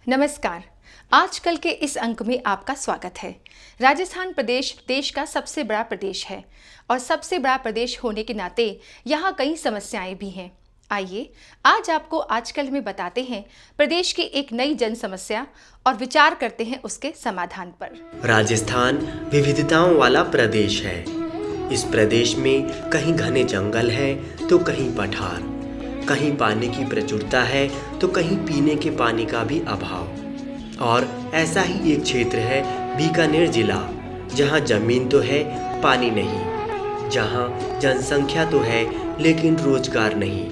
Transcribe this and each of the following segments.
नमस्कार। आजकल के इस अंक में आपका स्वागत है। राजस्थान प्रदेश देश का सबसे बड़ा प्रदेश है और सबसे बड़ा प्रदेश होने के नाते यहाँ कई समस्याएं भी हैं। आइए आज आपको आजकल में बताते हैं प्रदेश की एक नई जन समस्या और विचार करते हैं उसके समाधान पर। राजस्थान विविधताओं वाला प्रदेश है। इस प्रदेश में कहीं घने जंगल है तो कहीं पठार, कहीं पानी की प्रचुरता है तो कहीं पीने के पानी का भी अभाव। और ऐसा ही एक क्षेत्र है बीकानेर जिला, जहां जमीन तो है पानी नहीं, जहां जनसंख्या तो है लेकिन रोजगार नहीं,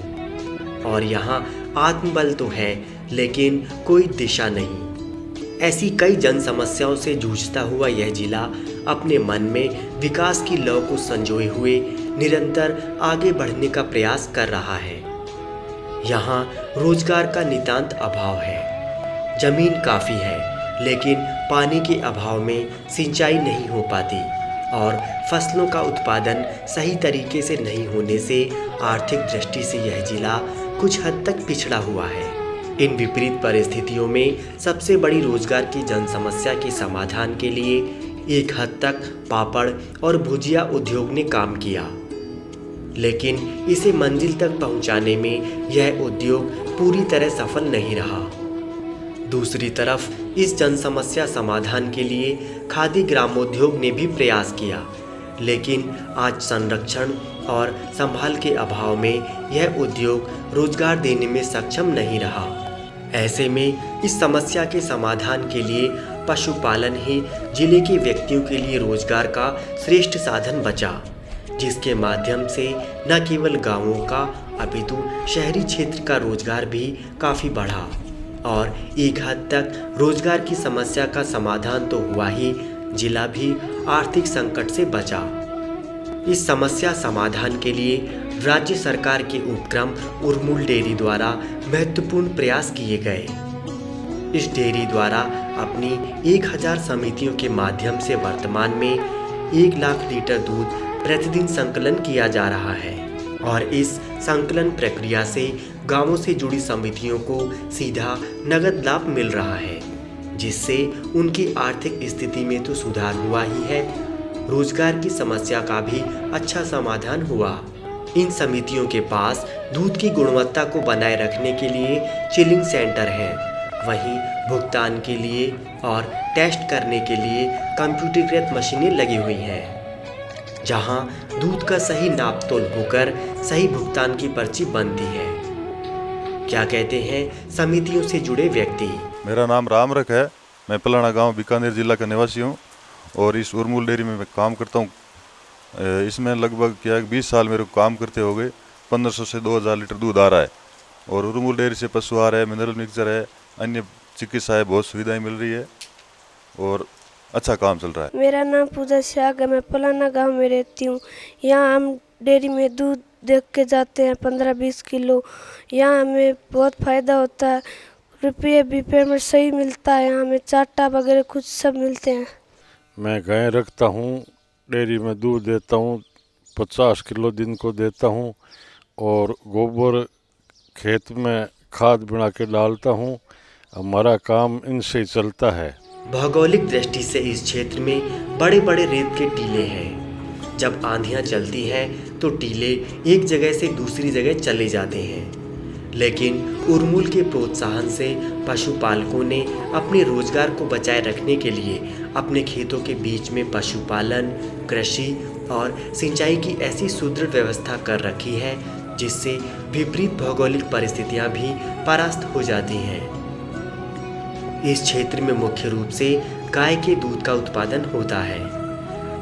और यहां आत्मबल तो है लेकिन कोई दिशा नहीं। ऐसी कई जन समस्याओं से जूझता हुआ यह जिला अपने मन में विकास की लौ को संजोए हुए निरंतर आगे बढ़ने का प्रयास कर रहा है। यहाँ रोजगार का नितांत अभाव है। जमीन काफ़ी है लेकिन पानी के अभाव में सिंचाई नहीं हो पाती और फसलों का उत्पादन सही तरीके से नहीं होने से आर्थिक दृष्टि से यह जिला कुछ हद तक पिछड़ा हुआ है। इन विपरीत परिस्थितियों में सबसे बड़ी रोजगार की जन समस्या के समाधान के लिए एक हद तक पापड़ और भुजिया उद्योग ने काम किया, लेकिन इसे मंजिल तक पहुंचाने में यह उद्योग पूरी तरह सफल नहीं रहा। दूसरी तरफ इस जन समस्या समाधान के लिए खादी ग्रामोद्योग ने भी प्रयास किया, लेकिन आज संरक्षण और संभाल के अभाव में यह उद्योग रोजगार देने में सक्षम नहीं रहा। ऐसे में इस समस्या के समाधान के लिए पशुपालन ही जिले के व्यक्तियों के लिए रोजगार का श्रेष्ठ साधन बचा, जिसके माध्यम से न केवल गांवों का अपितु शहरी क्षेत्र का रोजगार भी काफ़ी बढ़ा और एक हद तक रोजगार की समस्या का समाधान तो हुआ ही, जिला भी आर्थिक संकट से बचा। इस समस्या समाधान के लिए राज्य सरकार के उपक्रम उर्मुल डेयरी द्वारा महत्वपूर्ण प्रयास किए गए। इस डेयरी द्वारा अपनी 1000 समितियों के माध्यम से वर्तमान में 1 लाख लीटर दूध प्रतिदिन संकलन किया जा रहा है और इस संकलन प्रक्रिया से गांवों से जुड़ी समितियों को सीधा नगद लाभ मिल रहा है, जिससे उनकी आर्थिक स्थिति में तो सुधार हुआ ही है, रोजगार की समस्या का भी अच्छा समाधान हुआ। इन समितियों के पास दूध की गुणवत्ता को बनाए रखने के लिए चिलिंग सेंटर है, वहीं भुगतान के लिए और टेस्ट करने के लिए कंप्यूटरीकृत मशीनें लगी हुई हैं, जहां दूध का सही नाप तोल होकर सही भुगतान की पर्ची बनती है। क्या कहते हैं समितियों से जुड़े व्यक्ति? मेरा नाम राम रख है। मैं पलाना गांव बीकानेर जिला का निवासी हूं और इस उर्मुल डेयरी में मैं काम करता हूं। इसमें लगभग 20 साल मेरे को काम करते हो गए। 1500 से 2000 लीटर दूध आ रहा है और उर्मुल डेयरी से पशु आहार है, मिनरल मिक्सचर है, अन्य चिकित्सा है, बहुत सुविधाएं मिल रही है और अच्छा काम चल रहा है। मेरा नाम पूजा शाग है। मैं पलाना गांव में रहती हूँ। यहाँ हम डेयरी में दूध देख के जाते हैं 15-20 किलो। यहाँ हमें बहुत फ़ायदा होता है, रुपये भी पेमेंट सही मिलता है। यहाँ हमें चाटा वगैरह कुछ सब मिलते हैं। मैं गाय रखता हूँ, डेयरी में दूध देता हूँ, 50 किलो दिन को देता हूँ और गोबर खेत में खाद बना के डालता हूँ। हमारा काम इनसे ही चलता है। भौगोलिक दृष्टि से इस क्षेत्र में बड़े बड़े रेत के टीले हैं। जब आंधियां चलती हैं तो टीले एक जगह से दूसरी जगह चले जाते हैं, लेकिन उर्मुल के प्रोत्साहन से पशुपालकों ने अपने रोजगार को बचाए रखने के लिए अपने खेतों के बीच में पशुपालन, कृषि और सिंचाई की ऐसी सुदृढ़ व्यवस्था कर रखी है, जिससे विपरीत भौगोलिक परिस्थितियां भी परास्त हो जाती हैं। इस क्षेत्र में मुख्य रूप से गाय के दूध का उत्पादन होता है।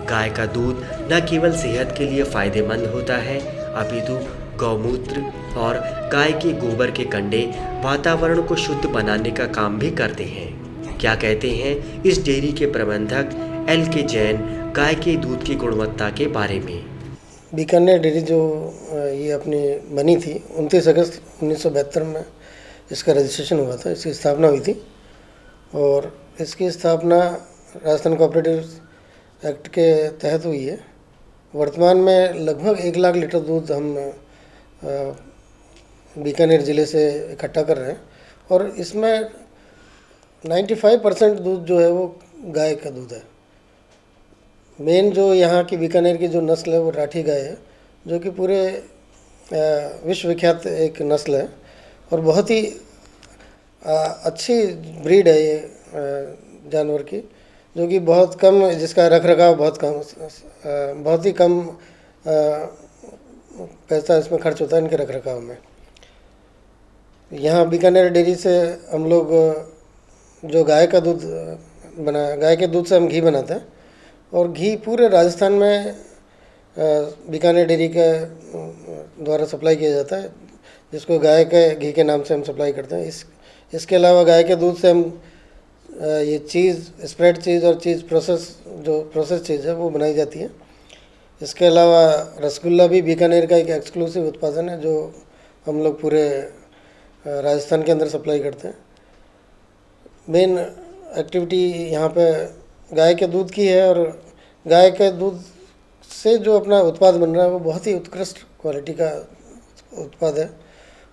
गाय का दूध न केवल सेहत के लिए फायदेमंद होता है, अपितु गौमूत्र और गाय के गोबर के कंडे वातावरण को शुद्ध बनाने का काम भी करते हैं। क्या कहते हैं इस डेयरी के प्रबंधक LK जैन गाय के दूध की गुणवत्ता के बारे में? बीकानेर डेयरी जो ये अपनी बनी थी 29 अगस्त 1972 में इसका रजिस्ट्रेशन हुआ था, इसकी स्थापना हुई थी और इसकी स्थापना राजस्थान कोऑपरेटिव एक्ट के तहत हुई है। वर्तमान में लगभग 1 लाख लीटर दूध हम बीकानेर ज़िले से इकट्ठा कर रहे हैं और इसमें 95% दूध जो है वो गाय का दूध है। मेन जो यहाँ की बीकानेर की जो नस्ल है वो राठी गाय है, जो कि पूरे विश्व विख्यात एक नस्ल है और बहुत ही अच्छी ब्रीड है ये जानवर की, जो कि बहुत कम, जिसका रख रखाव बहुत ही कम पैसा इसमें खर्च होता है इनके रख रखाव में। यहाँ बीकानेर डेयरी से हम लोग जो गाय के दूध से हम घी बनाते हैं और घी पूरे राजस्थान में बीकानेर डेयरी के द्वारा सप्लाई किया जाता है, जिसको गाय के घी के नाम से हम सप्लाई करते हैं। इसके अलावा गाय के दूध से हम ये चीज़, स्प्रेड चीज़ और प्रोसेस चीज़ है वो बनाई जाती है। इसके अलावा रसगुल्ला भी बीकानेर का एक एक्सक्लूसिव उत्पादन है जो हम लोग पूरे राजस्थान के अंदर सप्लाई करते हैं। मेन एक्टिविटी यहाँ पे गाय के दूध की है और गाय के दूध से जो अपना उत्पाद बन रहा है वो बहुत ही उत्कृष्ट क्वालिटी का उत्पाद है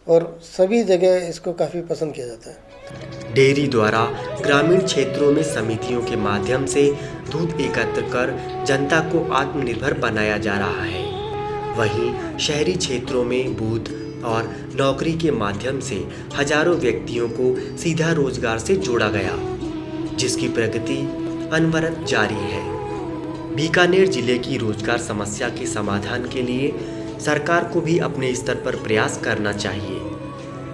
और सभी जगह इसको काफ़ी पसंद किया जाता है। डेयरी द्वारा ग्रामीण क्षेत्रों में समितियों के माध्यम से दूध एकत्र कर जनता को आत्मनिर्भर बनाया जा रहा है। वहीं शहरी क्षेत्रों में बूथ और नौकरी के माध्यम से हजारों व्यक्तियों को सीधा रोजगार से जोड़ा गया, जिसकी प्रगति अनवरत जारी है। बीकानेर जिले की रोजगार समस्या के समाधान के लिए सरकार को भी अपने स्तर पर प्रयास करना चाहिए।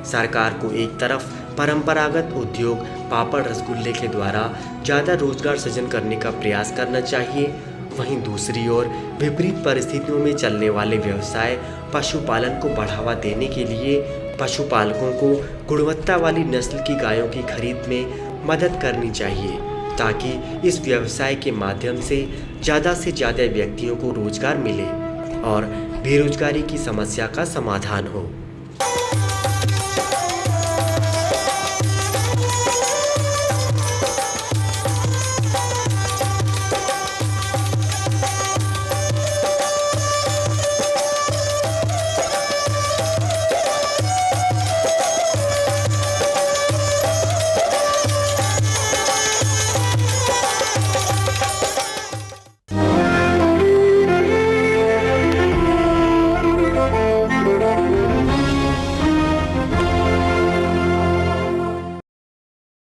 सरकार को एक तरफ परंपरागत उद्योग पापड़ रसगुल्ले के द्वारा ज़्यादा रोजगार सृजन करने का प्रयास करना चाहिए, वहीं दूसरी ओर विपरीत परिस्थितियों में चलने वाले व्यवसाय पशुपालन को बढ़ावा देने के लिए पशुपालकों को गुणवत्ता वाली नस्ल की गायों की खरीद में मदद करनी चाहिए, ताकि इस व्यवसाय के माध्यम से ज़्यादा व्यक्तियों को रोजगार मिले और बेरोजगारी की समस्या का समाधान हो।